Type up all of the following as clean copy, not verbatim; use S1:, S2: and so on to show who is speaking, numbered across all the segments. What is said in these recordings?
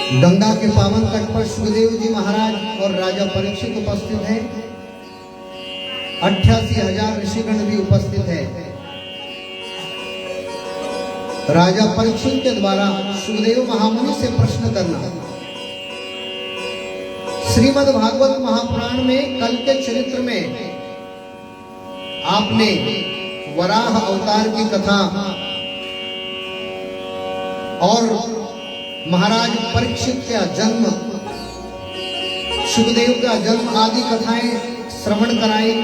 S1: गंगा के पावन तट पर सुखदेव जी महाराज और राजा परीक्षित उपस्थित हैं। 88,000 ऋषिगण भी उपस्थित है। राजा परीक्षित के द्वारा सुखदेव महामुनि से प्रश्न करना। श्रीमद् भागवत महापुराण में कल के चरित्र में आपने वराह अवतार की कथा और महाराज परीक्षित का जन्म, सुखदेव का जन्म आदि कथाएं श्रवण कराई।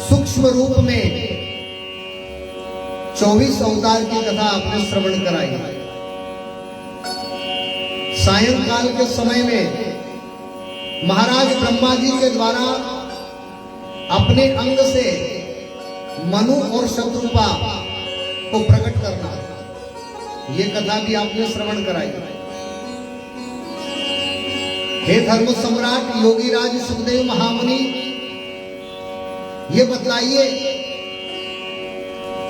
S1: सूक्ष्म रूप में 24 अवतार की कथा आपने श्रवण कराई। सायंकाल के समय में महाराज ब्रह्मा जी के द्वारा अपने अंग से मनु और शत्रुपा को प्रकट करना, ये कथा भी आपने श्रवण कराई। हे धर्म सम्राट योगीराज सुखदेव महामुनि, ये बतलाइए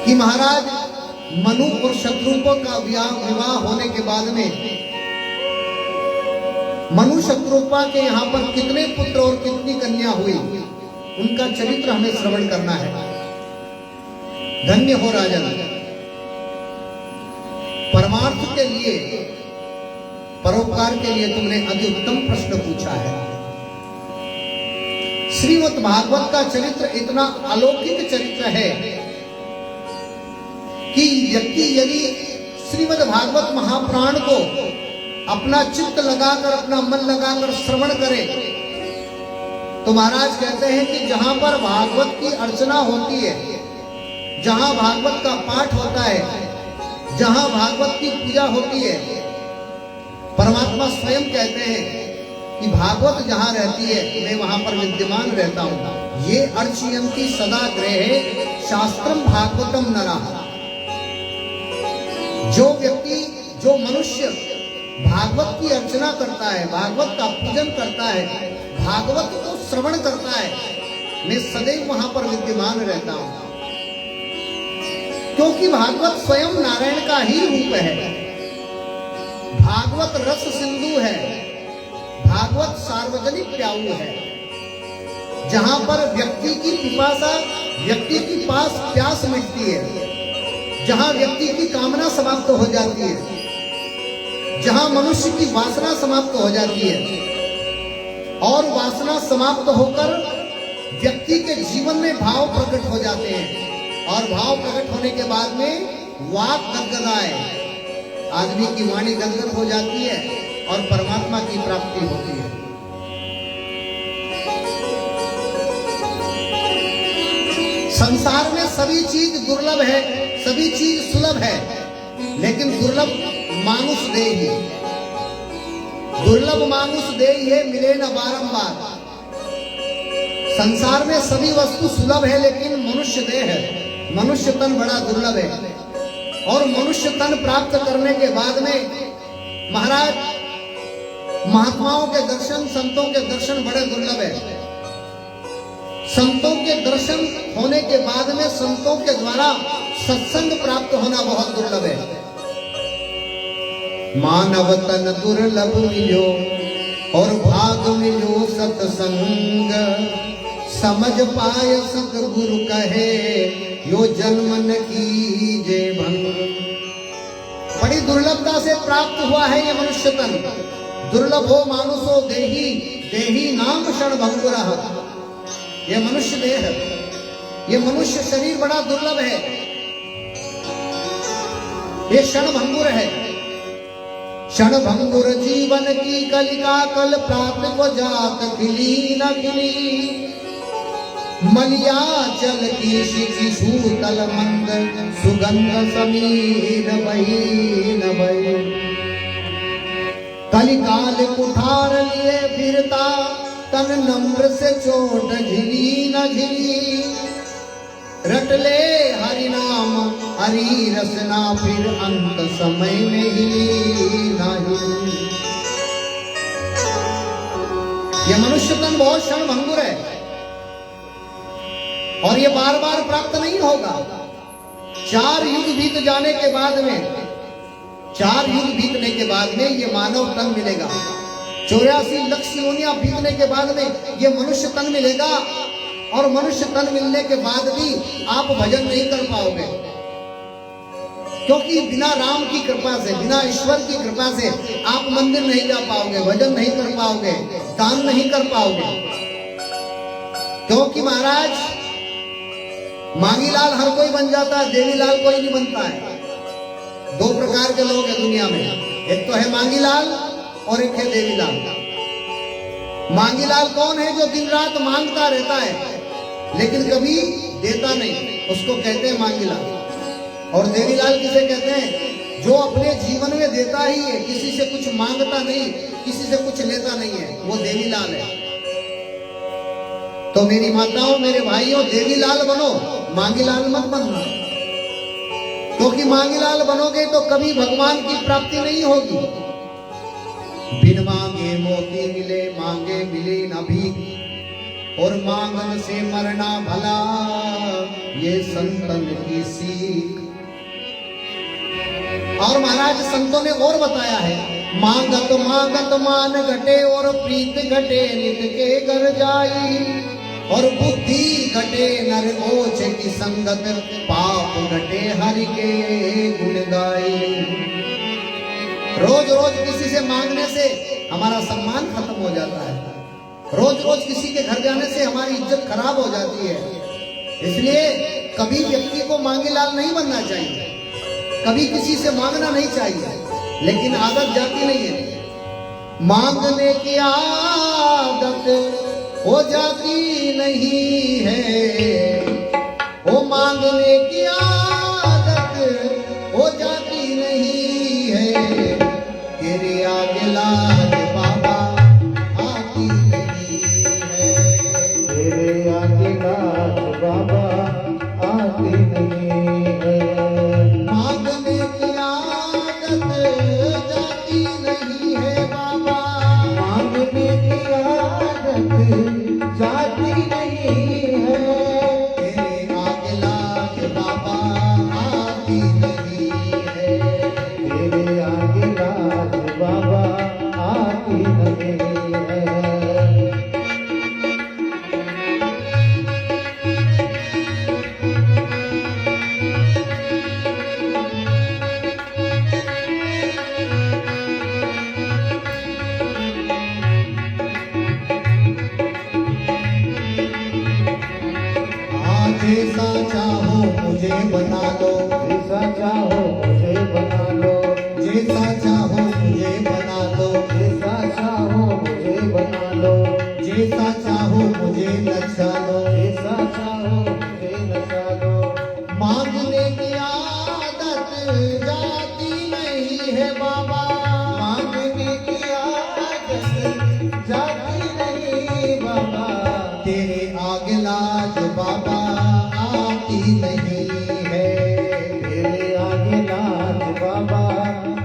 S1: कि महाराज मनु और शत्रुपा का विवाह होने के बाद में मनु शत्रुपा के यहाँ पर कितने पुत्र और कितनी कन्या हुई, उनका चरित्र हमें श्रवण करना है। धन्य हो राजन, परमार्थ के लिए, परोपकार के लिए तुमने अति उत्तम प्रश्न पूछा है। श्रीमद् भागवत का चरित्र इतना अलौकिक चरित्र है कि व्यक्ति यदि श्रीमद् भागवत महापुराण को अपना चित्त लगाकर, अपना मन लगाकर श्रवण करे तो महाराज कहते हैं कि जहां पर भागवत की अर्चना होती है, जहां भागवत का पाठ होता है, जहां भागवत की पूजा होती है, परमात्मा स्वयं कहते हैं कि भागवत जहां रहती है मैं वहां पर विद्यमान रहता हूं। ये अर्चयन्ति सदा गृहे शास्त्रम भागवतम नरा। जो व्यक्ति, जो मनुष्य भागवत की अर्चना करता है, भागवत का पूजन करता है, भागवत को श्रवण करता है, मैं सदैव वहां पर विद्यमान रहता हूं, क्योंकि भागवत स्वयं नारायण का ही रूप है। भागवत रस सिंधु है, भागवत सार्वजनिक प्याऊ है। जहां पर व्यक्ति की पिपासा, व्यक्ति की पास प्यास मिटती है, जहां व्यक्ति की कामना समाप्त हो जाती है, जहां मनुष्य की वासना समाप्त हो जाती है और वासना समाप्त होकर व्यक्ति के जीवन में भाव प्रकट हो जाते हैं और भाव प्रकट होने के बाद में वाक गदगदाए, आदमी की वाणी गदगद हो जाती है और परमात्मा की प्राप्ति होती है। संसार में सभी चीज दुर्लभ है, सभी चीज सुलभ है, लेकिन दुर्लभ मानुष देहि, दुर्लभ मानुष देहि है, मिले न बारंबार। संसार में सभी वस्तु सुलभ है, लेकिन मनुष्य देह है, मनुष्य तन बड़ा दुर्लभ है। और मनुष्य तन प्राप्त करने के बाद में महाराज महात्माओं के दर्शन, संतों के दर्शन बड़े दुर्लभ है। संतों के दर्शन होने के बाद में संतों के द्वारा सत्संग प्राप्त होना बहुत दुर्लभ है। मानव तन दुर्लभ मिलो और भाग मिलो सत्संग, समझ पाए सतगुरु कहे यो जन्म न कीजे भंग। बड़ी दुर्लभता से प्राप्त हुआ है ये मनुष्य तन। दुर्लभो मानुषो देहि, देहि नाम क्षण भंगुरः। ये मनुष्य देह, ये मनुष्य शरीर बड़ा दुर्लभ है, ये क्षण भंगुर है। क्षण भंगुर जीवन की कलिका, कल प्राप्त को जात खिली न खिली। मलिया चल की शिखी सूतल मंद, सुगंध समीर बही न बही। कलिकाल कुठार लिए फिरता, तन नम्र से चोट झिली न झिली। रट ले हरि नाम हरि रसना, फिर अंत समय में हिली नहीं। यह मनुष्य तन बहुत क्षण भंगुर है और ये बार बार प्राप्त नहीं होगा। 4 युग बीत जाने के बाद में 4 युग बीतने के बाद में ये मानव तन मिलेगा, 84 लाख योनियां बीतने के बाद में ये मनुष्य तन मिलेगा। और मनुष्य तन मिलने के बाद भी आप भजन नहीं कर पाओगे, क्योंकि बिना राम की कृपा से, बिना ईश्वर की कृपा से आप मंदिर नहीं जा पाओगे, भजन नहीं कर पाओगे, दान नहीं कर पाओगे। क्योंकि महाराज मांगीलाल हर कोई बन जाता है, देवीलाल कोई नहीं बनता है। 2 प्रकार के लोग हैं दुनिया में, एक तो है मांगीलाल और एक है देवीलाल। मांगीलाल कौन है? जो दिन रात मांगता रहता है लेकिन कभी देता नहीं, उसको कहते हैं मांगीलाल। और देवीलाल किसे कहते हैं? जो अपने जीवन में देता ही है, किसी से कुछ मांगता नहीं, किसी से कुछ लेता नहीं है, वो देवीलाल है। तो मेरी माताओं, मेरे भाइयों, देवीलाल बनो, मांगीलाल मत बनना। क्योंकि मांगीलाल बनोगे तो कभी भगवान की प्राप्ति नहीं होगी। बिन मांगे मोती मिले, मांगे मिले न भीख, और मांगन से मरना भला, ये संतन की सीख। और महाराज संतों ने और बताया है, मांगत मांगत मान घटे, और प्रीत घटे नित के घर जाई, और बुद्धि घटे नर ओछ की संगत, पाप घटे हरि के गुण गाई। रोज रोज किसी से मांगने से हमारा सम्मान खत्म हो जाता है, रोज रोज किसी के घर जाने से हमारी इज्जत खराब हो जाती है। इसलिए कभी व्यक्ति को मांगीलाल नहीं बनना चाहिए, कभी किसी से मांगना नहीं चाहिए। लेकिन आदत जाती नहीं है, मांगने की आदत हो जाती नहीं है, वो मांगने की आदत हो जाती नहीं है। तेरे आगे लाज बाबा आती नहीं है, तेरे आगे लाज बाबा आती नहीं है। मांगने की आदत जाती नहीं है बाबा, मांगने की आदत जाती नहीं है। तेरे आगे लाज बाबा आती नहीं है, तेरे आगे लाज बाबा आती नहीं है। जैसा चाहो मुझे बना लो, जैसा चाहो मुझे बना लो, जैसा चाहो मुझे बना लो, जैसा चाहो मुझे बना लो, जैसा चाहो मुझे नचा लो, जैसा चाहो मुझे नचा लो। मांगने की आदत जाती नहीं है बाबा, मांगने की आदत जाती नहीं बाबा। तेरे आगे लाज बाबा नहीं है, तेरे आगे लाज बाबा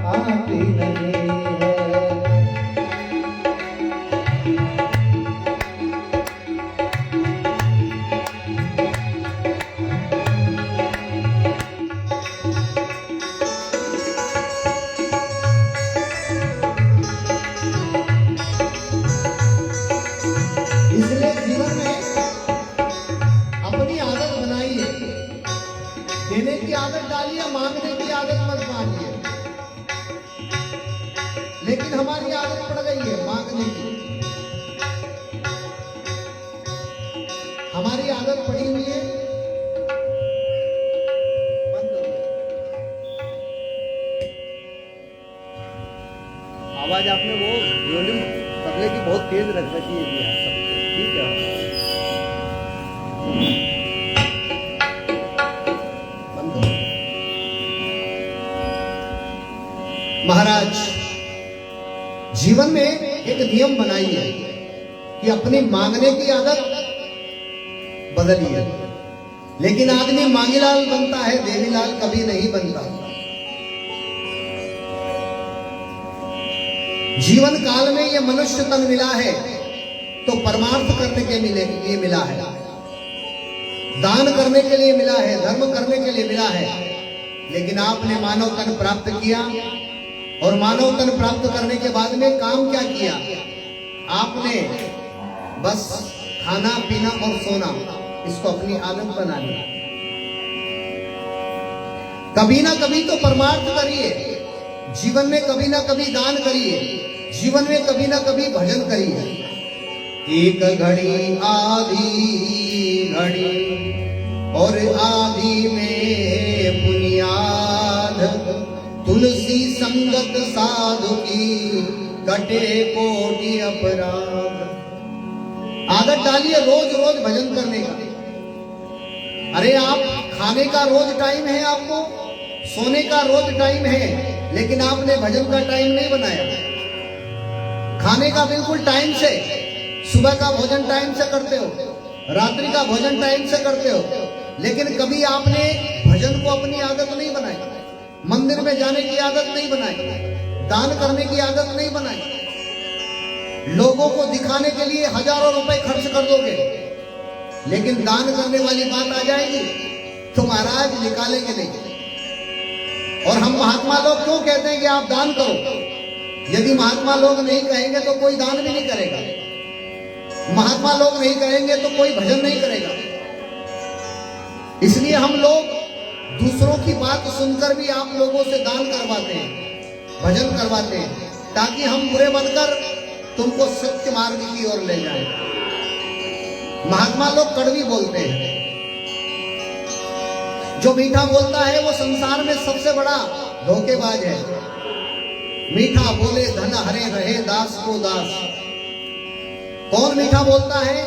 S1: आती नहीं है। इसलिए जीवन में अपनी आदत बनाइए, देने की आदत डालिए, मांगने की आदत मत मानिए। लेकिन हमारी आदत पड़ गई है मांगने की, हमारी आदत पड़ी हुई है। आवाज आपने वो वॉल्यूम तबले की बहुत तेज रख रखी है, ठीक है। महाराज जीवन में एक नियम बनाइए कि अपनी मांगने की आदत बदलिए। लेकिन आदमी मांगीलाल बनता है, देवीलाल कभी नहीं बनता। जीवन काल में ये मनुष्य तन मिला है तो परमार्थ करने के लिए मिला है, दान करने के लिए मिला है, धर्म करने के लिए मिला है। लेकिन आपने मानव तन प्राप्त किया और मानव तन प्राप्त करने के बाद में काम क्या किया? आपने बस खाना पीना और सोना इसको अपनी आदत बना ली। कभी ना कभी तो परमार्थ करिए, जीवन में कभी ना कभी दान करिए, जीवन में कभी ना कभी भजन करिए। एक घड़ी आधी घड़ी और आधी में बुनियाद, तुलसी संगत साधु की कटे कोटि अपराध। आदत डालिए रोज रोज भजन करने का। अरे आप खाने का रोज टाइम है, आपको सोने का रोज टाइम है, लेकिन आपने भजन का टाइम नहीं बनाया। खाने का बिल्कुल टाइम से, सुबह का भोजन टाइम से करते हो, रात्रि का भोजन टाइम से करते हो, लेकिन कभी आपने भजन को अपनी आदत नहीं बनाई, मंदिर में जाने की आदत नहीं बनाई, दान करने की आदत नहीं बनाई। लोगों को दिखाने के लिए हजारों रुपए खर्च कर दोगे, लेकिन दान करने वाली बात आ जाएगी तो महाराज निकालेंगे नहीं। और हम महात्मा लोग क्यों कहते हैं कि आप दान करो? यदि महात्मा लोग नहीं कहेंगे तो कोई दान भी नहीं करेगा, महात्मा लोग नहीं कहेंगे तो कोई भजन नहीं करेगा। इसलिए हम लोग दूसरों की बात सुनकर भी आप लोगों से दान करवाते हैं, भजन करवाते हैं, ताकि हम बुरे बनकर तुमको सत्य मार्ग की ओर ले जाएं। महात्मा लोग कड़वी बोलते हैं। जो मीठा बोलता है वो संसार में सबसे बड़ा धोखेबाज है। मीठा बोले धन हरे रहे दास को दास। कौन मीठा बोलता है?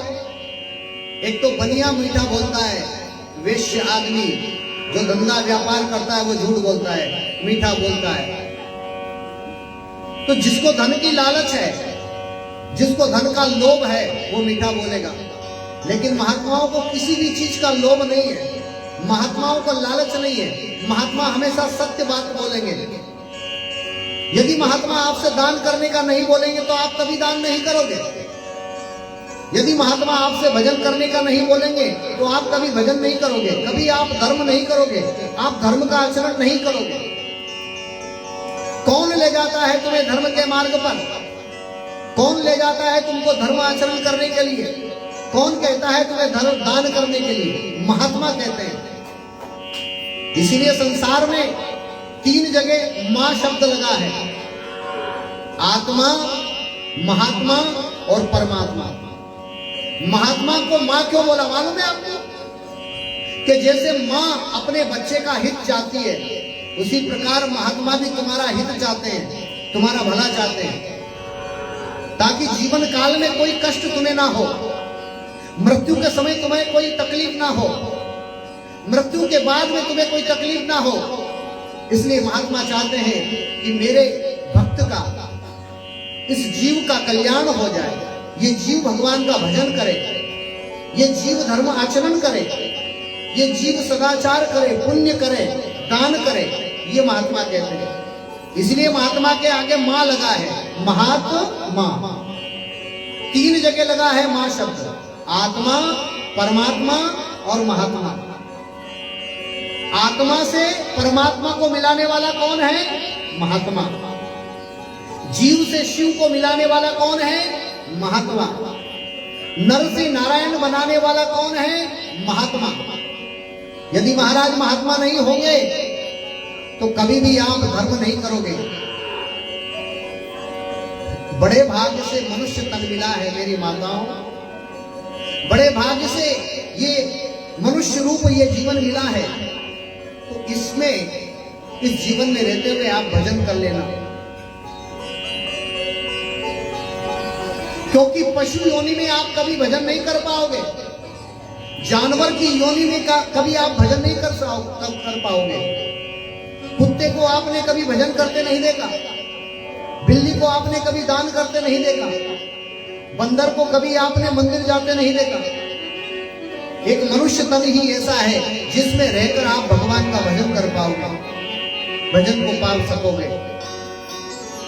S1: एक तो बनिया मीठा बोलता है, वेश्य आदमी जो धंधा व्यापार करता है वो झूठ बोलता है, मीठा बोलता है। तो जिसको धन की लालच है, जिसको धन का लोभ है, वो मीठा बोलेगा। लेकिन महात्माओं को किसी भी चीज का लोभ नहीं है, महात्माओं को लालच नहीं है। महात्मा हमेशा सत्य बात बोलेंगे। यदि महात्मा आपसे दान करने का नहीं बोलेंगे तो आप कभी दान नहीं करोगे। यदि महात्मा आपसे भजन करने का नहीं बोलेंगे तो आप कभी भजन नहीं करोगे, कभी आप धर्म नहीं करोगे, आप धर्म का आचरण नहीं करोगे। कौन ले जाता है तुम्हें धर्म के मार्ग पर? कौन ले जाता है तुमको धर्म आचरण करने के लिए? कौन कहता है तुम्हें धर्म दान करने के लिए? महात्मा कहते हैं। इसीलिए संसार में 3 जगह मां शब्द लगा है, आत्मा, महात्मा और परमात्मा। महात्मा को मां क्यों बोला मालूम है आपको? कि जैसे मां अपने बच्चे का हित चाहती है, उसी प्रकार महात्मा भी तुम्हारा हित चाहते हैं, तुम्हारा भला चाहते हैं, ताकि जीवन काल में कोई कष्ट तुम्हें ना हो, मृत्यु के समय तुम्हें कोई तकलीफ ना हो, मृत्यु के बाद में तुम्हें कोई तकलीफ ना हो। इसलिए महात्मा चाहते हैं कि मेरे भक्त का, इस जीव का कल्याण हो जाए, ये जीव भगवान का भजन करे, ये जीव धर्म आचरण करे, ये जीव सदाचार करे, पुण्य करे, दान करे। ये महात्मा कहते हैं। इसलिए महात्मा के आगे मां लगा है, महात्मा। 3 जगह लगा है मां शब्द, आत्मा, परमात्मा और महात्मा। आत्मा से परमात्मा को मिलाने वाला कौन है? महात्मा। जीव से शिव को मिलाने वाला कौन है? महात्मा। नर से नारायण बनाने वाला कौन है? महात्मा। यदि महाराज महात्मा नहीं होंगे तो कभी भी आप धर्म नहीं करोगे। बड़े भाग्य से मनुष्य तन मिला है मेरी माताओं, बड़े भाग्य से ये मनुष्य रूप ये जीवन मिला है। तो इसमें, इस जीवन में रहते हुए आप भजन कर लेना, क्योंकि पशु योनि में आप कभी भजन नहीं कर पाओगे, जानवर की योनि में कभी आप भजन नहीं कर पाओगे। कुत्ते को आपने कभी भजन करते नहीं देखा, बिल्ली को आपने कभी दान करते नहीं देखा, बंदर को कभी आपने मंदिर जाते नहीं देखा। एक मनुष्य तन ही ऐसा है जिसमें रहकर आप भगवान का भजन कर पाओगे, भजन को पा सकोगे।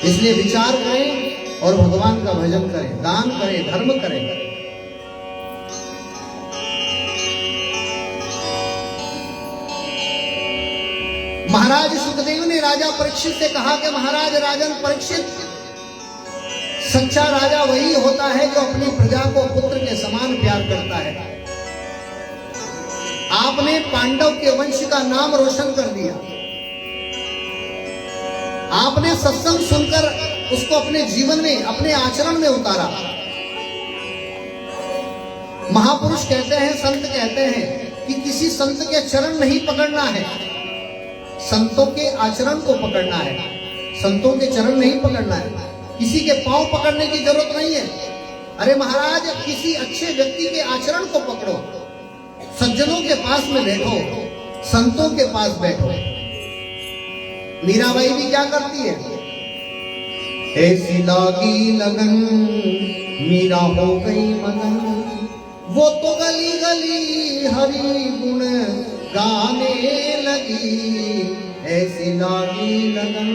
S1: इसलिए विचार करें और भगवान का भजन करें, दान करें, धर्म करें। महाराज सुखदेव ने राजा परीक्षित से कहा कि महाराज राजन परीक्षित, सच्चा राजा वही होता है जो अपनी प्रजा को पुत्र के समान प्यार करता है। आपने पांडव के वंश का नाम रोशन कर दिया। आपने सत्संग सुनकर उसको अपने जीवन में, अपने आचरण में उतारा। महापुरुष कहते हैं, संत कहते हैं कि किसी संत के चरण नहीं पकड़ना है, संतों के आचरण को पकड़ना है। संतों के चरण नहीं पकड़ना है, किसी के पांव पकड़ने की जरूरत नहीं है। अरे महाराज, किसी अच्छे व्यक्ति के आचरण को पकड़ो, सज्जनों के पास में बैठो, संतों के पास बैठो। मीराबाई भी क्या करती है? ऐसी लागी लगन मीरा हो गई मगन, वो तो गली गली हरि गुण गाने लगी। ऐसी लागी लगन,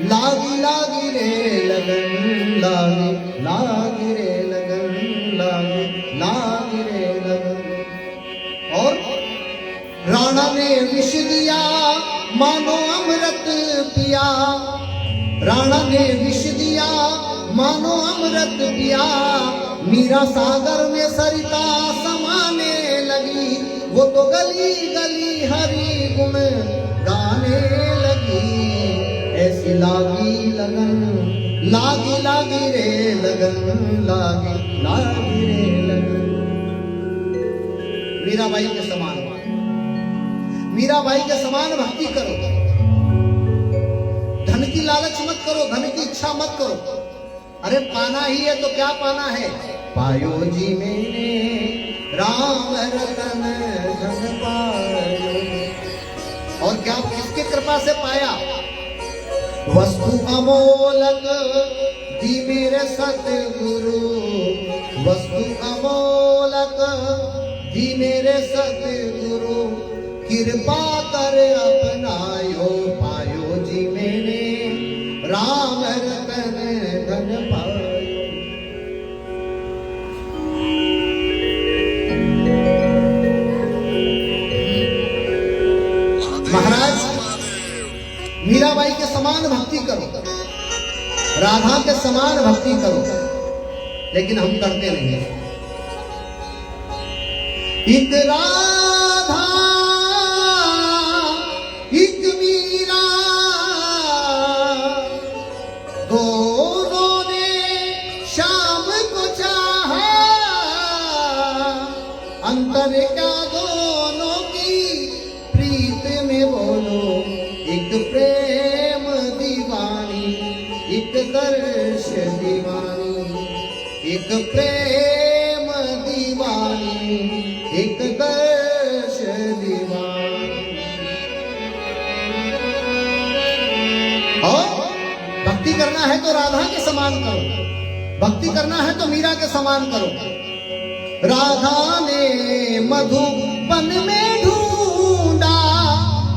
S1: लागी लागी रे लगन, लागी लागी रे लगन, लागी लागी रे लगन। और राणा ने विष दिया मानो अमृत पिया, राणा ने विष दिया मानो अमृत पिया। मीरा सागर में सरिता समाने लगी, वो तो गली गली हरि गुण गाने लगी। ऐसी लागी लगन, लागी लागी रे लगन, लागी लागी रे लगन। मीराबाई के समान, मीराबाई के समान भक्ति करो। धन की लालच मत करो, धन की इच्छा मत करो। अरे पाना ही है तो क्या पाना है? पायो जी मैंने राम रतन धन पायो। और क्या, किसके कृपा से पाया? वस्तु अमोलक दी मेरे सतगुरु, वस्तु अमोलक दी मेरे सतगुरु। कृपा कर अपनायो, पायो जी मैंने राम रतन धन पायो। महाराज, मीराबाई के समान भक्ति करो, राधा के समान भक्ति करो, लेकिन हम करते नहीं। एक राधा एक मीरा, दोनों ने शाम को चाहा। अंतर क्या दोनों की प्रीत में बोलो, एक प्रेम दीवानी, एक दर्श दीवानी। एक प्रेम दीवानी, एक दर्श दीवानी। और भक्ति करना है तो राधा के समान करो, भक्ति करना है तो मीरा के समान करो। राधा ने मधुबन में ढूंढा,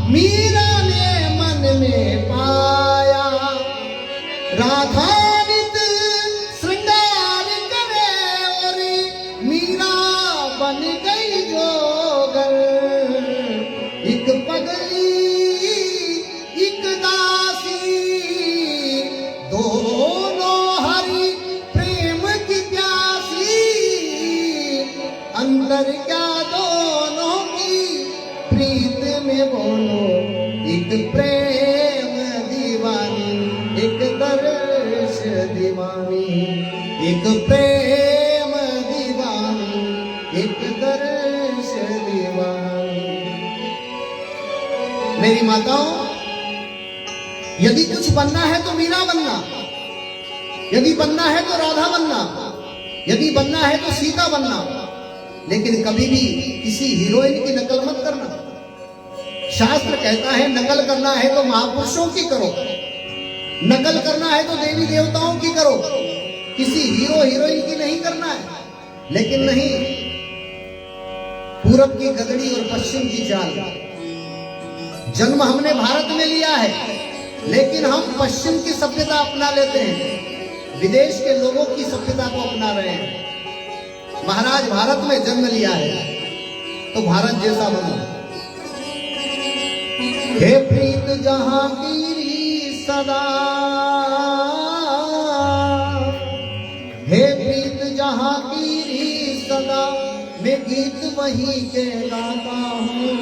S1: मीरा ने मन में पाया। राधा नित श्रृंगार करे और मीरा बन गई जोगर। एक पगली एक दासी, दोनों हरि प्रेम की प्यासी। अंदर क्या दोनों की प्रीत में बोलो, एक प्रेम दीवानी, एक दर्श दीवानी। एक प्रेम दीवानी, एक दर्श दीवानी। मेरी माताओं, यदि कुछ बनना है तो मीरा बनना, यदि बनना है तो राधा बनना, यदि बनना है तो सीता बनना। लेकिन कभी भी किसी हीरोइन की नकल मत करना। शास्त्र कहता है नकल करना है तो महापुरुषों की करो, नकल करना है तो देवी देवताओं की करो, किसी हीरो हीरोइन की नहीं करना है। लेकिन नहीं, पूरब की गदड़ी और पश्चिम की चाल। जन्म हमने भारत में लिया है, लेकिन हम पश्चिम की सभ्यता अपना लेते हैं, विदेश के लोगों की सभ्यता को अपना रहे हैं। महाराज, भारत में जन्म लिया है तो भारत जैसा बनो। हे प्रीत जहांगीरी सदा, हे प्रीत जहांगीरी सदा, मैं गीत वही के गाता हूँ।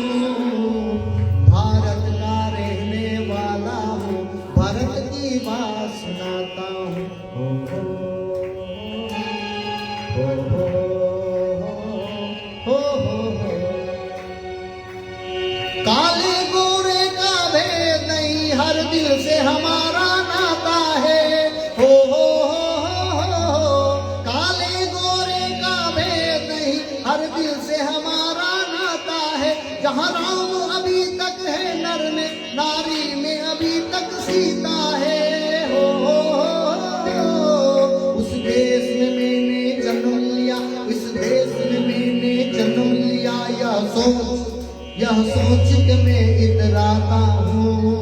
S1: भारत का रहने वाला हूँ, भारत की बात सुनाता हूँ। काले गोरे का भेद नहीं, हर दिल से हमारा नाता है। हो काले गोरे का भेद नहीं, हर दिल से हमारा नाता है। जहाँ राम अभी तक है नर में, नारी में अभी तक सीता है। हो उस देश में मैंने जन्म लिया, इस देश में मैंने जन्म लिया। यह सोच के मैं इतराता हूँ।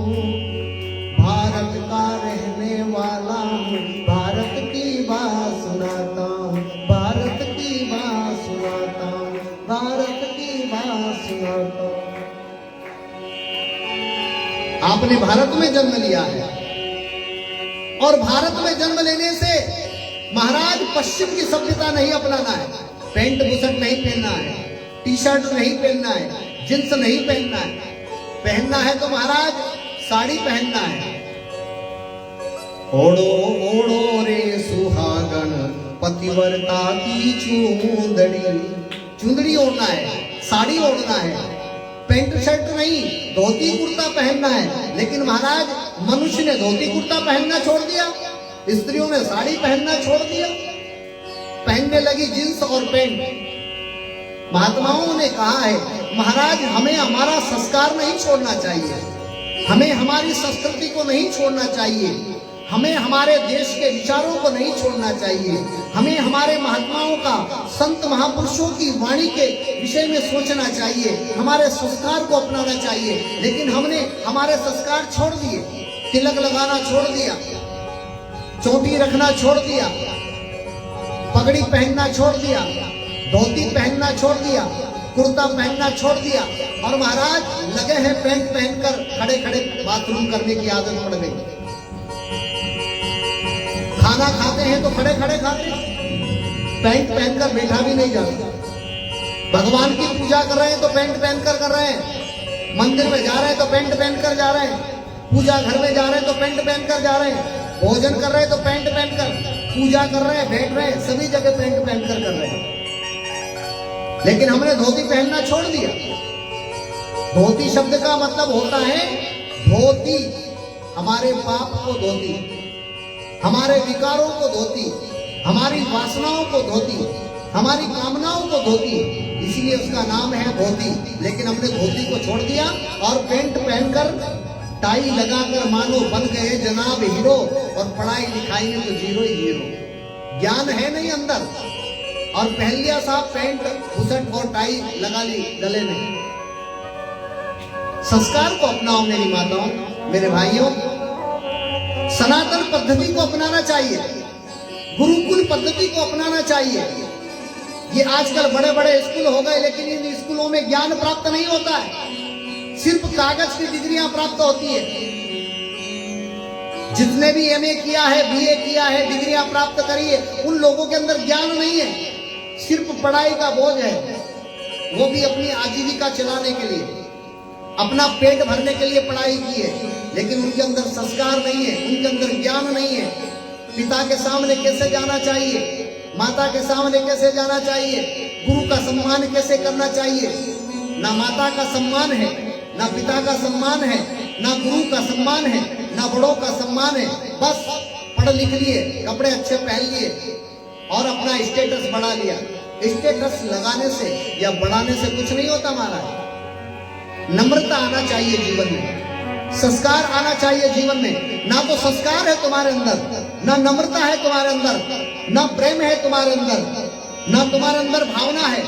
S1: भारत का रहने वाला हूँ, भारत की बात सुनाता हूँ। भारत की बात सुनाता हूँ, भारत की बात सुनाता हूँ। आपने भारत में जन्म लिया है और भारत में जन्म लेने से महाराज पश्चिम की सभ्यता नहीं अपनाना है। पैंट बुशर्ट नहीं पहनना है, टी शर्ट नहीं पहनना है, जींस नहीं पहनना है। पहनना है तो महाराज साड़ी पहनना है। ओढ़ो ओढ़ो रे सुहागन पतिव्रता की चुंदड़ी, चुंदड़ी ओढ़ना है, साड़ी ओढ़ना है, पैंट शर्ट नहीं, धोती कुर्ता पहनना है। लेकिन महाराज मनुष्य ने धोती कुर्ता पहनना छोड़ दिया, स्त्रियों ने साड़ी पहनना छोड़ दिया, पहनने लगी जींस और पैंट। महात्माओं ने कहा है महाराज हमें हमारा संस्कार नहीं छोड़ना चाहिए, हमें हमारी संस्कृति को नहीं छोड़ना चाहिए, हमें हमारे देश के विचारों को नहीं छोड़ना चाहिए, हमें हमारे महात्माओं का, संत महापुरुषों की वाणी के विषय में सोचना चाहिए, हमारे संस्कार को अपनाना चाहिए। लेकिन हमने हमारे संस्कार छोड़ दिए, तिलक लगाना छोड़ दिया, चोटी रखना छोड़ दिया, पगड़ी पहनना छोड़ दिया, धोती पहनना छोड़ दिया, कुर्ता पहनना छोड़ दिया और महाराज लगे हैं पैंट पहनकर खड़े खड़े बाथरूम करने की आदत पड़ गई। खाना खाते हैं तो खड़े खड़े खाते हैं, पैंट पहनकर बैठा भी नहीं जाता। भगवान की पूजा कर रहे हैं तो पैंट पहनकर कर रहे हैं, मंदिर में जा रहे हैं तो पैंट पहनकर जा रहे हैं, पूजा घर में जा रहे हैं तो पैंट पहनकर जा रहे हैं, भोजन कर रहे हैं तो पैंट पहनकर, पूजा कर रहे हैं, बैठ रहे हैं, सभी जगह पैंट पहनकर कर रहे हैं। लेकिन हमने धोती पहनना छोड़ दिया। धोती शब्द का मतलब होता है धोती, हमारे पाप को धोती, हमारे विकारों को धोती, हमारी वासनाओं को धोती, हमारी कामनाओं को धोती, इसीलिए उसका नाम है धोती। लेकिन हमने धोती को छोड़ दिया और पैंट पहनकर टाई लगाकर मानो बन गए जनाब हीरो, और पढ़ाई लिखाई में तो जीरो ही जीरो, ज्ञान है नहीं अंदर। और पहन लिया साहब पैंट बुशर्ट और टाई लगा ली गले में। संस्कार को अपनाओ मेरी माताओं, मेरे भाइयों, सनातन पद्धति को अपनाना चाहिए, गुरुकुल पद्धति को अपनाना चाहिए। ये आजकल बड़े बड़े स्कूल हो गए, लेकिन इन स्कूलों में ज्ञान प्राप्त नहीं होता है, सिर्फ कागज की डिग्रियां प्राप्त होती है। जितने भी एमए किया है, बीए किया है, डिग्रियां प्राप्त करी है, उन लोगों के अंदर ज्ञान नहीं है, सिर्फ पढ़ाई का बोझ है। वो भी अपनी आजीविका चलाने के लिए, अपना पेट भरने के लिए पढ़ाई की है, लेकिन उनके अंदर संस्कार नहीं है, उनके अंदर ज्ञान नहीं है। पिता के सामने कैसे जाना चाहिए, माता के सामने कैसे जाना चाहिए, गुरु का सम्मान कैसे करना चाहिए। ना माता का सम्मान है, ना पिता का सम्मान है, ना गुरु का सम्मान है, ना बड़ों का सम्मान है। बस पढ़ लिख लिए, कपड़े अच्छे पहन लिए और अपना स्टेटस बढ़ा लिया। स्टेटस लगाने से या बढ़ाने से कुछ नहीं होता महाराज। नम्रता आना चाहिए जीवन में, संस्कार आना चाहिए जीवन में। ना तो संस्कार है तुम्हारे अंदर, ना नम्रता है तुम्हारे अंदर, ना प्रेम है तुम्हारे अंदर, ना तुम्हारे अंदर भावना है,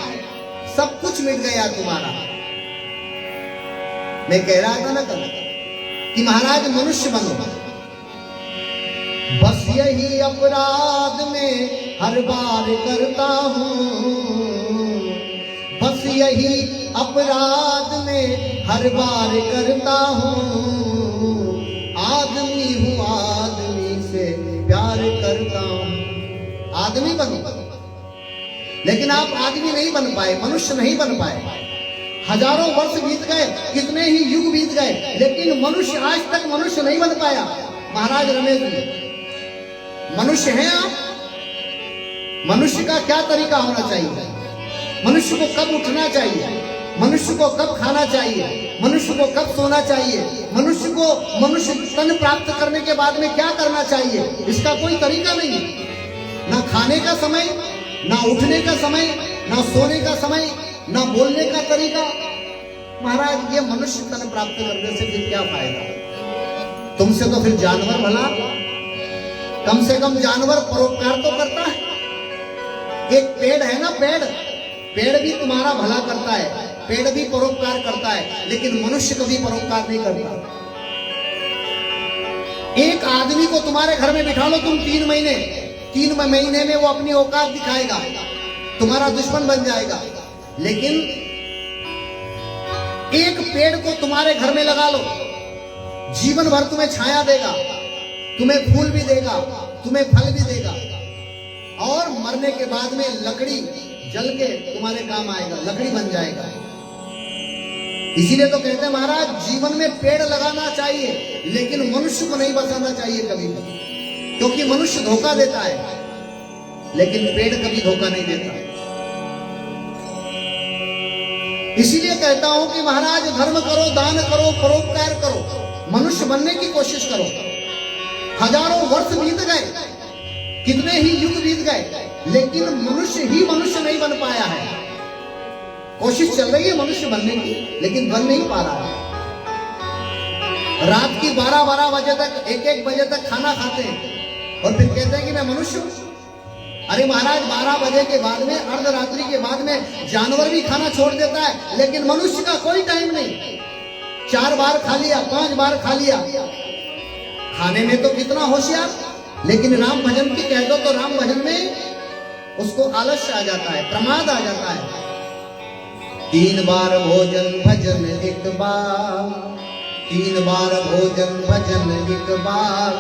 S1: सब कुछ मिट गया तुम्हारा। मैं कह रहा था ना कल कि महाराज मनुष्य बनो, बस यही अपराध में हर बार करता हूँ, बस यही अपराध में हर बार करता हूँ, आदमी हूँ आदमी से प्यार करता हूँ। आदमी बनो, लेकिन आप आदमी नहीं बन पाए, मनुष्य नहीं बन पाए। हजारों वर्ष बीत गए, कितने ही युग बीत गए, लेकिन मनुष्य आज तक मनुष्य नहीं बन पाया। महाराज रमेश जी, मनुष्य हैं आप? मनुष्य का क्या तरीका होना चाहिए? मनुष्य को कब उठना चाहिए? मनुष्य को कब खाना चाहिए? मनुष्य को कब सोना चाहिए? मनुष्य को मनुष्य तन प्राप्त करने के बाद में क्या करना चाहिए? इसका कोई तरीका नहीं है। ना खाने का समय, ना उठने का समय, ना सोने का समय, ना बोलने का तरीका। महाराज, ये मनुष्य तन प्राप्त करने से फिर क्या फायदा? तुमसे तो फिर जानवर भला, कम से कम जानवर परोपकार तो करता है। एक पेड़ है ना, पेड़ भी तुम्हारा भला करता है, पेड़ भी परोपकार करता है, लेकिन मनुष्य कभी परोपकार नहीं करता। एक आदमी को तुम्हारे घर में बिठा लो तुम 3 महीने, 3 महीने में वो अपनी औकात दिखाएगा, तुम्हारा दुश्मन बन जाएगा। लेकिन एक पेड़ को तुम्हारे घर में लगा लो, जीवन भर तुम्हें छाया देगा, तुम्हें फूल भी देगा, तुम्हें फल भी देगा, और मरने के बाद में लकड़ी जल के तुम्हारे काम आएगा, लकड़ी बन जाएगा। इसीलिए तो कहते हैं महाराज, जीवन में पेड़ लगाना चाहिए, लेकिन मनुष्य को नहीं बचाना चाहिए कभी भी, क्योंकि मनुष्य धोखा देता है, लेकिन पेड़ कभी धोखा नहीं देता। इसीलिए कहता हूं कि महाराज, धर्म करो, दान करो, परोपकार करो, मनुष्य बनने की कोशिश करो। हजारों वर्ष बीत गए, कितने ही युग बीत गए, लेकिन मनुष्य ही मनुष्य नहीं बन पाया है। कोशिश चल रही है मनुष्य बनने की, लेकिन बन नहीं पा रहा है। रात की 12-12 बजे तक, 1-1 बजे तक खाना खाते हैं और फिर कहते हैं कि मैं मनुष्य हूं। अरे महाराज, 12 बजे के बाद में, अर्धरात्रि के बाद में जानवर भी खाना छोड़ देता है, लेकिन मनुष्य का कोई टाइम नहीं। 4 बार खा लिया, 5 बार खा लिया, खाने में तो कितना होशियार, लेकिन राम भजन की कह दो तो राम भजन में उसको आलस्य आ जाता है, प्रमाद आ जाता है। 3 बार भोजन भजन एक बार, 3 बार भोजन भजन एक बार,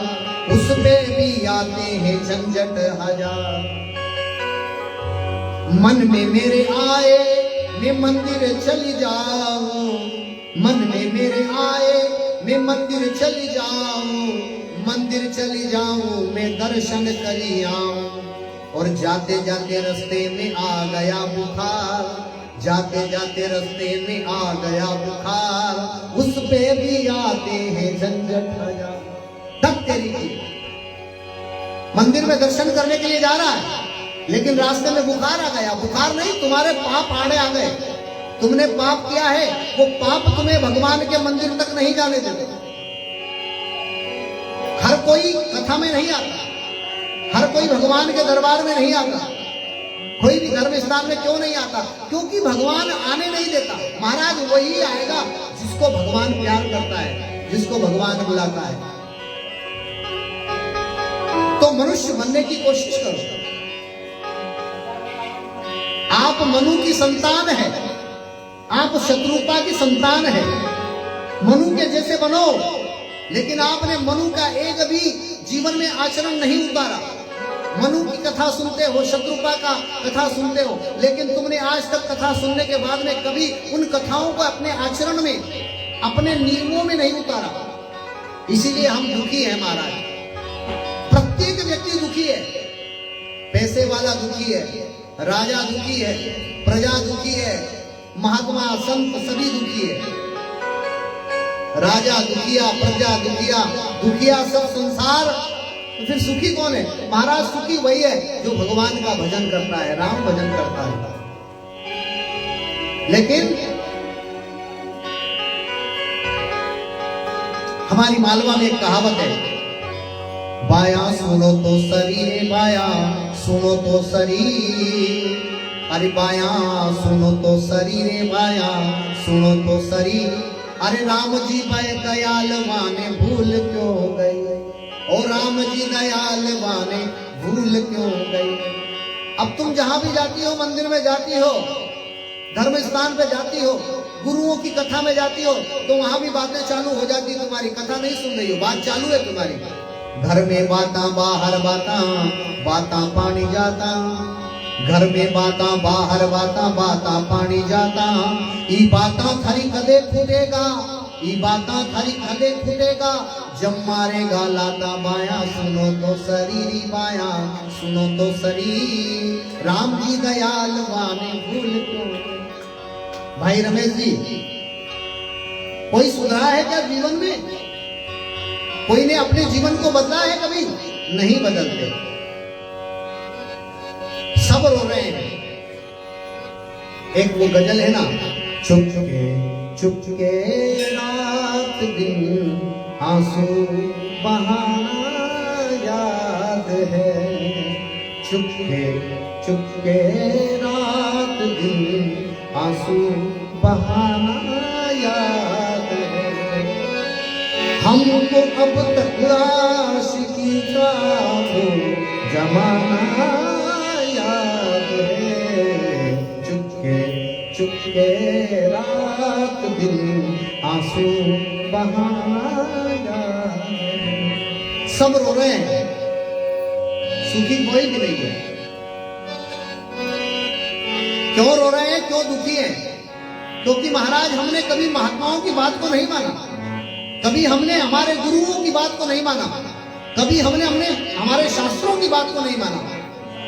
S1: उस पे भी आते हैं झंझट हजार। मन में मेरे आए, मैं मंदिर चली जाऊं, मन में मेरे आए, मैं मंदिर चली जाऊं, मंदिर चली जाऊं, मैं दर्शन करी आऊं। और जाते जाते रास्ते में आ गया बुखार, जाते जाते रास्ते में आ गया बुखार, उस पे भी आते हैं झंझट हजार। तब तेरी मंदिर में दर्शन करने के लिए जा रहा है, लेकिन रास्ते में बुखार आ गया। बुखार नहीं, तुम्हारे पाप आड़े आ गए, तुमने पाप किया है, वो पाप तुम्हें भगवान के मंदिर तक नहीं जाने देते। हर कोई कथा में नहीं आता, हर कोई भगवान के दरबार में नहीं आता, कोई भी धर्म स्थान में क्यों नहीं आता? क्योंकि भगवान आने नहीं देता। महाराज, वही आएगा जिसको भगवान प्यार करता है, जिसको भगवान बुलाता है। तो मनुष्य बनने की कोशिश करो। आप मनु की संतान है, आप शत्रुपा की संतान है, मनु के जैसे बनो। लेकिन आपने मनु का एक भी जीवन में आचरण नहीं उतारा। मनु की कथा सुनते हो, शत्रुपा का कथा सुनते हो, लेकिन तुमने आज तक कथा सुनने के बाद में कभी उन कथाओं को अपने आचरण में, अपने नियमों में नहीं उतारा। इसीलिए हम दुखी हैं महाराज। प्रत्येक व्यक्ति दुखी है, पैसे वाला दुखी है, राजा दुखी है, प्रजा दुखी है, महात्मा संत सभी दुखी है। राजा दुखिया, प्रजा दुखिया, दुखिया सब संसार, तो फिर सुखी कौन है? महाराज, सुखी वही है जो भगवान का भजन करता है, राम भजन करता है। लेकिन हमारी मालवा में एक कहावत है, बाया सुनो तो शरीर, बाया सुनो तो शरीर, अरे बाया सुनो तो शरीर, बाया सुनो तो शरीर। अरे राम जी भाई दयाल वाने भूल क्यों गए, ओ राम जी दयाल वाने भूल क्यों गए। अब तुम जहां भी जाती हो, मंदिर में जाती हो, धर्म स्थान पे जाती हो, गुरुओं की कथा में जाती हो, तो वहां भी बातें चालू हो जाती, तुम्हारी कथा नहीं सुन रही हो, बात चालू है तुम्हारी। घर में बाता बाहर बाता, बाता पानी जाता, घर में बाता बाहर बाता, बाता पानी जाता, ई बाता थारी कदे फूटेगा, ई बाता थारी कदे फूटेगा, जब मारेगा लाता बाया, सुनो तो शरीरी बाया, सुनो तो शरीर, राम जी दयाल वाने भूल क्यों। भाई रमेश जी, कोई सुधरा है क्या जीवन में? कोई ने अपने जीवन को बदला है कभी? नहीं बदलते, सब रो रहे हैं। एक वो गजल है ना, चुपके रात दिन आंसू बहाना याद है, चुपके रात दिन आंसू बहाना याद है, हमको अब तक आशिकी का वो जमाना याद है, चुपके रात दिन आंसू बहाना याद है। सब रो रहे हैं, सुखी कोई भी नहीं है। क्यों रो रहे हैं, क्यों दुखी हैं? क्योंकि महाराज हमने कभी महात्माओं की बात को नहीं माना, कभी हमने हमारे गुरुओं की बात को नहीं माना, कभी हमने हमारे शास्त्रों की बात को नहीं माना,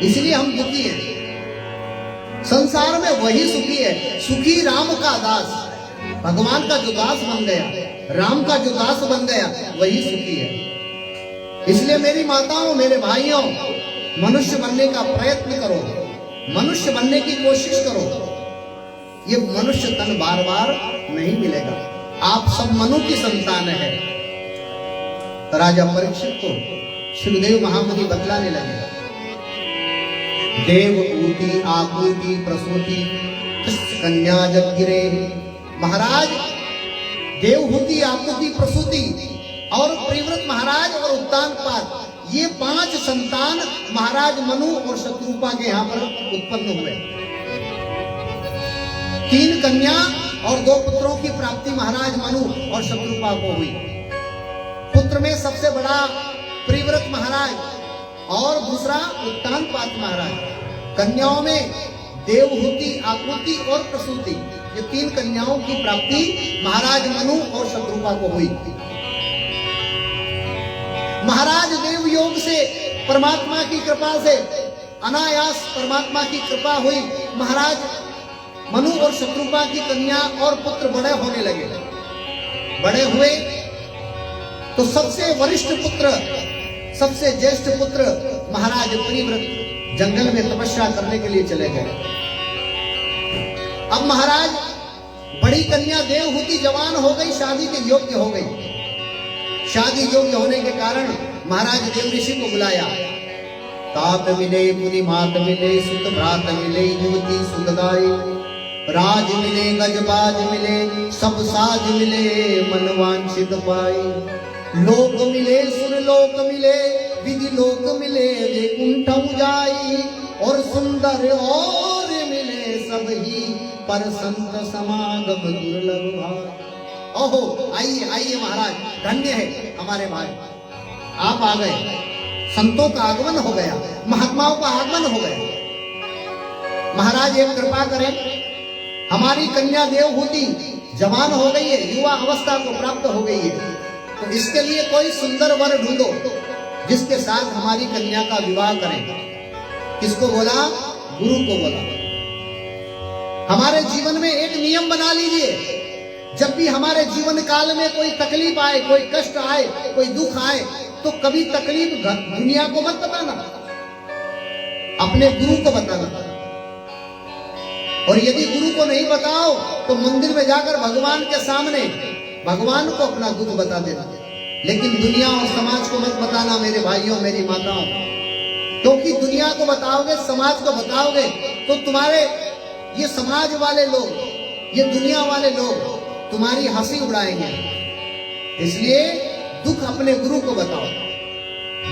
S1: इसलिए हम दुखी हैं। संसार में वही सुखी है, सुखी राम का दास, भगवान का जो दास बन गया, राम का जो दास बन गया, वही सुखी है। इसलिए मेरी माताओं, मेरे भाइयों, मनुष्य बनने का प्रयत्न करो, मनुष्य बनने की कोशिश करो। ये मनुष्य तन बार बार नहीं मिलेगा। आप सब मनु की संतान है। राजा परीक्षित को सुखदेव महामुनि बतलाने लगे, देव ऊटी आपूटी प्रसूति कन्या जग गिरे। महाराज, देवहूति, आपूति, प्रसूति और प्रियव्रत महाराज और उत्तानपाद, ये 5 संतान महाराज मनु और शत्रुपा के यहाँ पर उत्पन्न हुए। 3 कन्या और 2 पुत्रों की प्राप्ति महाराज मनु और शत्रुपा को हुई। पुत्र में सबसे बड़ा प्रियव्रत महाराज और दूसरा उत्तानपाद महाराज। कन्याओं में देवहूति, आपूति और प्रसूति, ये 3 कन्याओं की प्राप्ति महाराज मनु और शत्रुपा को हुई। महाराज देव योग से, परमात्मा की कृपा से, अनायास परमात्मा की कृपा हुई। महाराज मनु और शत्रुपा की कन्या और पुत्र बड़े होने लगे। बड़े हुए तो सबसे वरिष्ठ पुत्र, सबसे ज्येष्ठ पुत्र महाराज प्रियव्रत जंगल में तपस्या करने के लिए चले गए। अब महाराज बड़ी कन्या देवहूति जवान हो गई, शादी के योग्य हो गई। शादी योग्य होने के कारण महाराज देव ऋषि को बुलाया। तात मिले, पुनि मात मिले, सुत भ्रात मिले, युवती सुखदाई, राज मिले, गजबाज मिले, सब साज मिले, मन वांछित पाई। लोक मिले, सुर लोक मिले, विधि लोक मिले, वैकुंठ जाई, और सुंदर और मिले सब ही, पर संत समागम दुर्लभ भाई। ओहो, आइए आइए महाराज, धन्य है हमारे भाई, आप आ गए। संतों का आगमन हो गया, महात्माओं का आगमन हो गया। महाराज एक कृपा करें, हमारी कन्या देवहूति जवान हो गई है, युवा अवस्था को प्राप्त हो गई है, तो इसके लिए कोई सुंदर वर ढूंढो जिसके साथ हमारी कन्या का विवाह करें। किसको बोला? गुरु को बोला। हमारे जीवन में एक नियम बना लीजिए, जब भी हमारे जीवन काल में कोई तकलीफ आए, कोई कष्ट आए, कोई दुख आए, तो कभी तकलीफ दुनिया को मत बताना, अपने गुरु को बताना। और यदि गुरु को नहीं बताओ तो मंदिर में जाकर भगवान के सामने भगवान को अपना दुख बता देना, लेकिन दुनिया और समाज को मत बताना मेरे भाइयों, मेरी माताओं। क्योंकि दुनिया को बताओगे, समाज को बताओगे, तो तुम्हारे ये समाज वाले लोग, ये दुनिया वाले लोग तुम्हारी हंसी उड़ाएंगे। इसलिए दुख अपने गुरु को बताओ,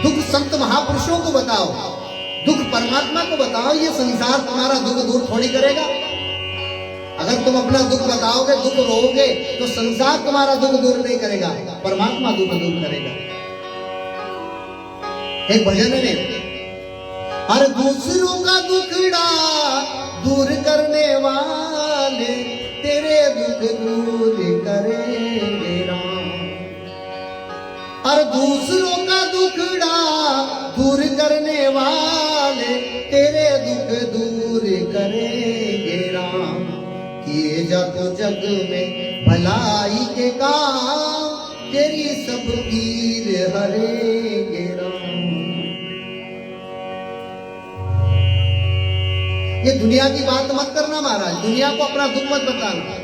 S1: दुख संत महापुरुषों को बताओ, दुख परमात्मा को बताओ। ये संसार तुम्हारा दुख दूर थोड़ी करेगा। अगर तुम अपना दुख बताओगे, दुख रोओगे, तो संसार तुम्हारा दुख दूर नहीं करेगा, परमात्मा दुख दूर करेगा। एक भजन है, हर दूसरों का दुखड़ा दूर करने वाले तेरे दुख दूर करेंगे राम। हर दूसरों का दुखड़ा दूर करने वाले तेरे दुख दूर करेंगे राम। किए जा तो जग में भलाई के काम, तेरी सब पीर हरेंगे राम। ये दुनिया की बात मत करना महाराज, दुनिया को अपना दुख मत बताना,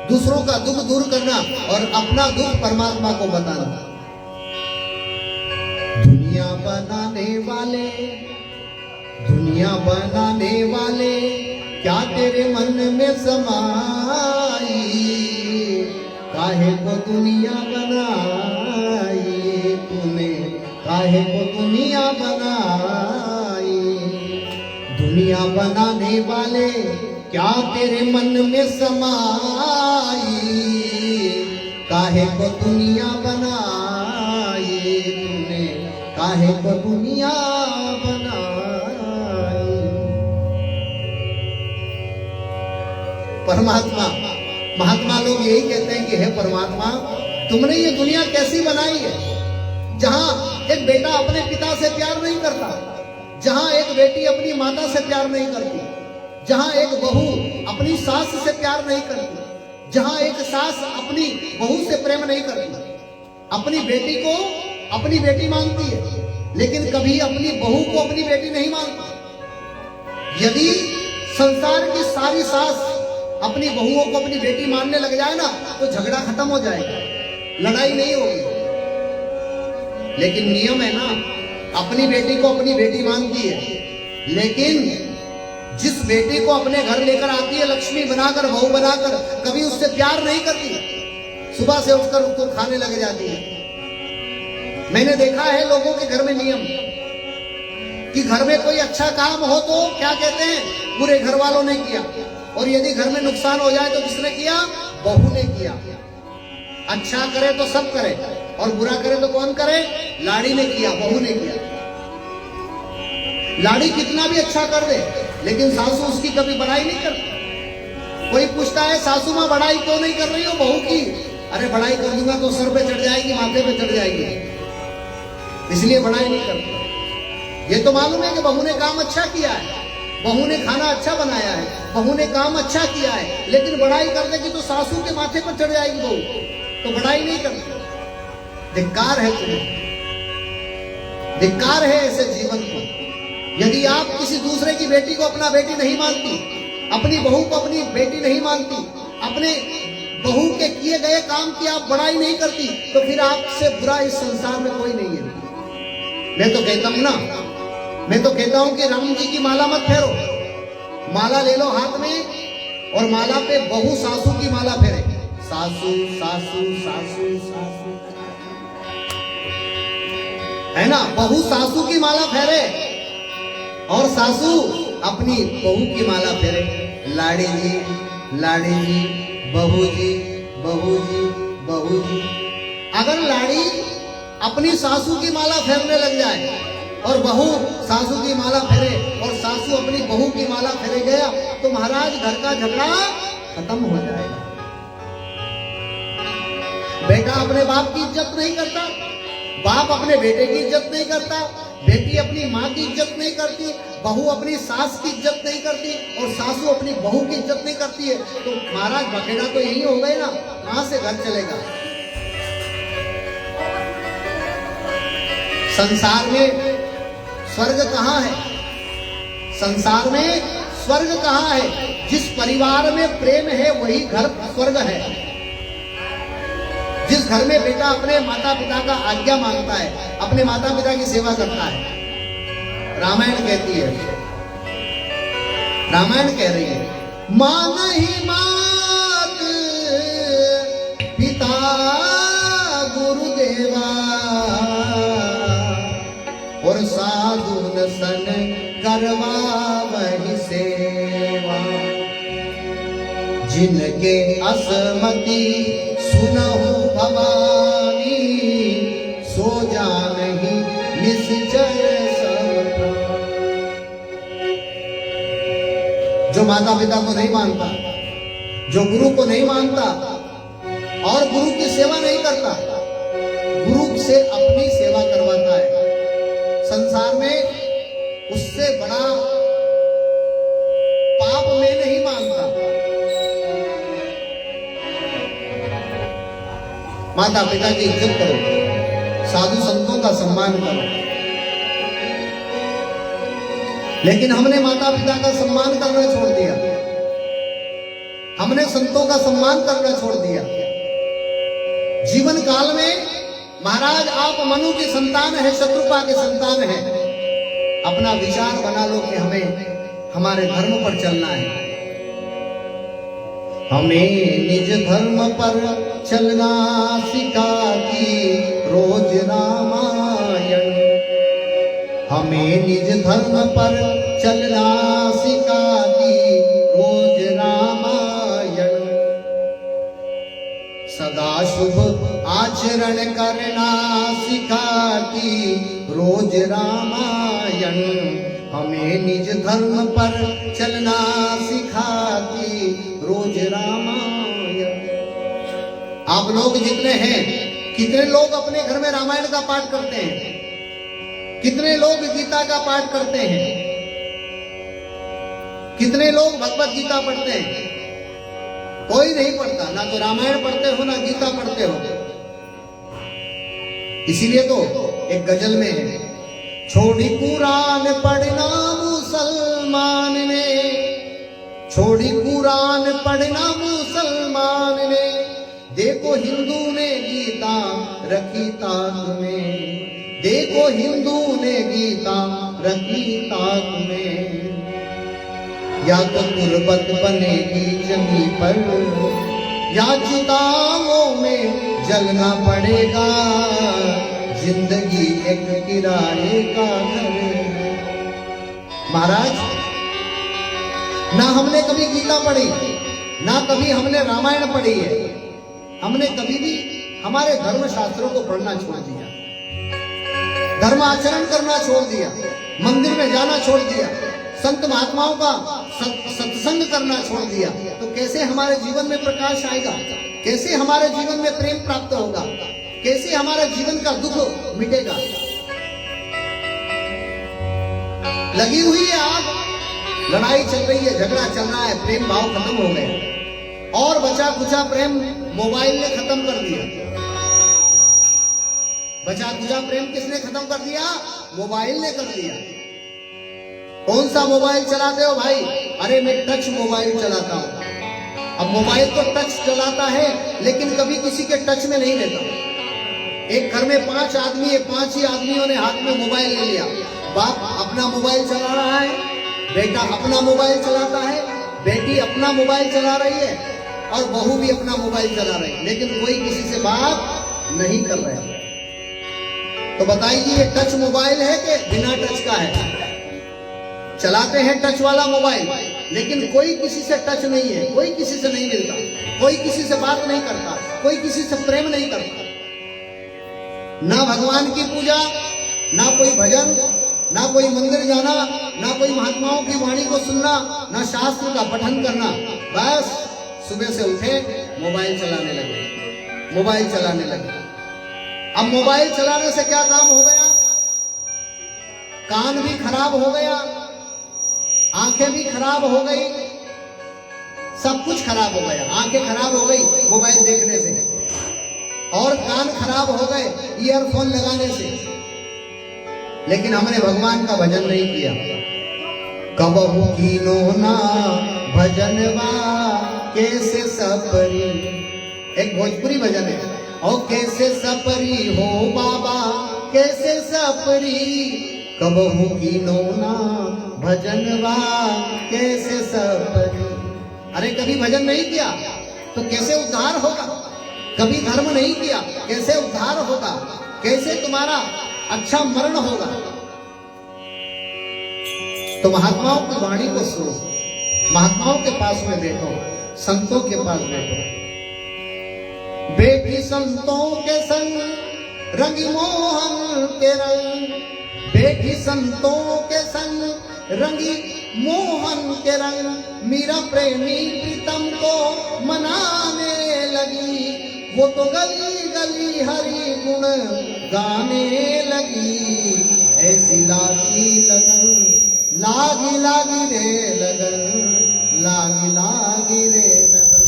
S1: दूसरों का दुख दूर करना और अपना दुख परमात्मा को बताना। दुनिया बनाने वाले, दुनिया बनाने वाले क्या तेरे मन में समाई, काहे को दुनिया बनाई तूने, काहे को दुनिया बनाई। दुनिया बनाने वाले क्या तेरे मन में समाई, काहे को दुनिया बनाई तूने, काहे को दुनिया बनाई। परमात्मा, महात्मा लोग यही कहते हैं कि हे परमात्मा, तुमने ये दुनिया कैसी बनाई है, जहां एक बेटा अपने पिता से प्यार नहीं करता, जहां एक बेटी अपनी माता से प्यार नहीं करती, जहां एक बहू अपनी सास से प्यार नहीं करती, जहां एक सास अपनी बहू से प्रेम नहीं करती, अपनी बेटी को अपनी बेटी मानती है, लेकिन कभी अपनी बहू को अपनी बेटी नहीं मानती। यदि संसार की सारी सास अपनी बहुओं को अपनी बेटी मानने लग जाए ना, तो झगड़ा खत्म हो जाएगा, लड़ाई नहीं होगी। लेकिन नियम है ना, अपनी बेटी को अपनी बेटी मानती है, लेकिन जिस बेटी को अपने घर लेकर आती है लक्ष्मी बनाकर, बहू बनाकर, कभी उससे प्यार नहीं करती, सुबह से उठकर उसको खाने लग जाती है। मैंने देखा है लोगों के घर में नियम कि घर में कोई अच्छा काम हो तो क्या कहते हैं, पूरे घर वालों ने किया, और यदि घर में नुकसान हो जाए तो किसने किया, बहू ने किया। अच्छा करे तो सब करे, और बुरा करे तो कौन करे, लाड़ी ने किया, बहू ने किया। लाड़ी कितना भी अच्छा कर दे, लेकिन सासू उसकी कभी बड़ाई नहीं करती। कोई पूछता है सासू मां बड़ाई क्यों नहीं कर रही हो बहू की, अरे बड़ाई कर दूंगा तो सर पे चढ़ जाएगी, माथे पे चढ़ जाएगी, इसलिए बड़ाई नहीं करती। ये तो मालूम है कि बहू ने काम अच्छा किया है, बहू ने खाना अच्छा बनाया है, बहू ने काम अच्छा किया है, लेकिन बड़ाई कर देगी तो सासू के माथे पर चढ़ जाएगी बहू, तो बड़ाई नहीं करती। धिक्कार है तुम्हें, धिक्कार है ऐसे जीवन को। यदि आप किसी दूसरे की बेटी को अपना बेटी नहीं मानती, अपनी बहू को अपनी बेटी नहीं मानती, अपने बहू के किए गए काम की आप बड़ाई नहीं करती, तो फिर आपसे बुरा इस संसार में कोई नहीं है। मैं तो कहता हूं ना, मैं तो कहता हूं कि राम जी की माला मत फेरो, माला ले लो हाथ में और माला पे बहू सासू की माला फेरे, सासू सासू सासू सासू, है ना, बहू सासू की माला फेरे और सासू अपनी बहू की माला फेरे, लाड़ी जी लाड़ी जी, बहू जी बहू जी बहू जी। अगर लाड़ी अपनी सासू की माला फेरने लग जाए और बहू सासू की माला फेरे और सासू अपनी बहू की माला फेरे गया, तो महाराज घर का झगड़ा खत्म हो जाएगा। बेटा अपने बाप की इज्जत नहीं करता, बाप अपने बेटे की इज्जत नहीं करता, बेटी अपनी माँ की इज्जत नहीं करती, बहू अपनी सास की इज्जत नहीं करती और सासू अपनी बहू की इज्जत नहीं करती है, तो महाराज बखेड़ा तो यही हो गए ना, कहां से घर चलेगा। संसार में स्वर्ग कहां है, संसार में स्वर्ग कहां है, जिस परिवार में प्रेम है वही घर स्वर्ग है। जिस घर में बेटा अपने माता पिता का आज्ञा मानता है, अपने माता पिता की सेवा करता है। रामायण कहती है, रामायण कह रही है, मान ही मात पिता गुरुदेवा और साधु न सन करवा वही सेवा। जिनके असमति सुनहु भवानी, सो जानहि निश्चय सब प्राण। जो माता पिता को नहीं मानता, जो गुरु को नहीं मानता और गुरु की सेवा नहीं करता, गुरु से अपनी सेवा करवाता है, संसार में उससे बड़ा पाप में नहीं मानता। माता पिता की इज्जत करो, साधु संतों का सम्मान करो। लेकिन हमने माता पिता का सम्मान करना छोड़ दिया, हमने संतों का सम्मान करना छोड़ दिया। जीवन काल में महाराज आप मनु की संतान है, शत्रुपा के संतान है, अपना विचार बना लो कि हमें हमारे धर्म पर चलना है। हमें निज धर्म पर चलना सिखाती रोज रामायण, हमें निज धर्म पर चलना सिखाती रोज रामायण। सदा शुभ आचरण करना सिखाती रोज रामायण, हमें निज धर्म पर चलना सिखाती रोज रामायण। आप लोग जितने हैं, कितने लोग अपने घर में रामायण का पाठ करते हैं, कितने लोग गीता का पाठ करते हैं, कितने लोग भगवत गीता पढ़ते हैं? कोई नहीं पढ़ता, ना तो रामायण पढ़ते हो ना गीता पढ़ते हो। इसीलिए तो एक गजल में है, छोड़ी कुरान पढ़ना मुसलमान ने, छोड़ी कुरान पढ़ना मुसलमान ने, देखो हिंदू ने गीता रखी ताक में, देखो हिंदू ने गीता रखी ताक में। या तो गुर्बत बनेगी जमी पर, या चिताओं में जलना पड़ेगा, जिंदगी एक किराए का घर। महाराज, ना हमने कभी गीता पढ़ी, ना कभी हमने रामायण पढ़ी है, हमने कभी भी हमारे धर्म शास्त्रों को पढ़ना छोड़ दिया, धर्म आचरण करना छोड़ दिया, मंदिर में जाना छोड़ दिया, संत महात्माओं का सत्संग करना छोड़ दिया। तो कैसे हमारे जीवन में प्रकाश आएगा? कैसे हमारे जीवन में प्रेम प्राप्त होगा? कैसे हमारे जीवन का दुख मिटेगा? लगी हुई है आग, लड़ाई चल रही है, झगड़ा चल रहा है, प्रेम भाव खत्म हो गया, और बचा कुचा प्रेम मोबाइल ने खत्म कर दिया। बचा कुचा प्रेम किसने खत्म कर दिया? मोबाइल ने कर दिया। कौन सा मोबाइल चलाते हो भाई? अरे मैं टच मोबाइल चलाता हूं। अब मोबाइल तो टच चलाता है, लेकिन कभी किसी के टच में नहीं रहता। एक घर में 5 आदमी है, 5 ही आदमियों ने हाथ में मोबाइल ले लिया। बाप अपना मोबाइल चला रहा है, बेटा अपना मोबाइल चलाता है, बेटी अपना मोबाइल चला रही है, और बहू भी अपना मोबाइल चला रही है, लेकिन कोई किसी से बात नहीं कर रहा है। तो बताइए, ये टच मोबाइल है कि बिना टच का है? चलाते हैं टच वाला मोबाइल, लेकिन कोई किसी से टच नहीं है, कोई किसी से नहीं मिलता, कोई किसी से बात नहीं करता, कोई किसी से प्रेम नहीं करता। ना भगवान की पूजा, ना कोई भजन, ना कोई मंदिर जाना, ना कोई महात्माओं की वाणी को सुनना, ना शास्त्र का पठन करना। बस सुबह से उठे, मोबाइल चलाने लगे, मोबाइल चलाने लगे। अब मोबाइल चलाने से क्या काम हो गया? कान भी खराब हो गया, आंखें भी खराब हो गई, सब कुछ खराब हो गया। आंखें खराब हो गई मोबाइल देखने से, और कान खराब हो गए ईयरफोन लगाने से। लेकिन हमने भगवान का भजन नहीं किया। कबहू कीनो ना भजनवा कैसे सपरी, एक भोजपुरी भजन है, और कैसे सपरी हो बाबा कैसे सपरी, कबहू कीनो ना भजनवा कैसे सपरी। अरे कभी भजन नहीं किया तो कैसे उद्धार होगा? कभी धर्म नहीं किया कैसे उद्धार होगा? कैसे तुम्हारा अच्छा मरण होगा? तो महात्माओं की वाणी को सुनो, महात्माओं के पास में बैठो, संतों के पास बैठो। बैठी संतों के संग रंगी मोहन के रंग, बैठी संतों के संग रंगी मोहन के रंग। मीरा प्रेमी प्रीतम को मनाने लगी, वो तो गली गली हरि गुण गाने लगी। ऐसी लागी लगन, लागी लागी रे लगन, लागी लागी रे लगन,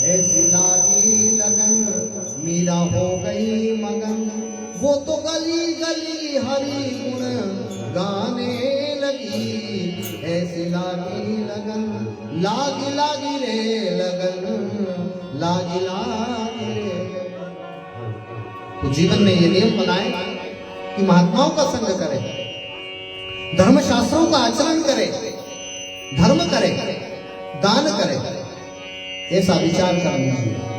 S1: ऐसी लागी लगन। मीरा हो गई मगन, वो तो गली गली हरि गुण गाने लगी। ऐसी लागी लगन, लागी लागी रे लगन, लागी लागी रे। तो जीवन में ये नियम बनाए कि महात्माओं का संग करे, धर्मशास्त्रों का आचरण करे, धर्म करे, दान करे, ऐसा विचार करना चाहिए।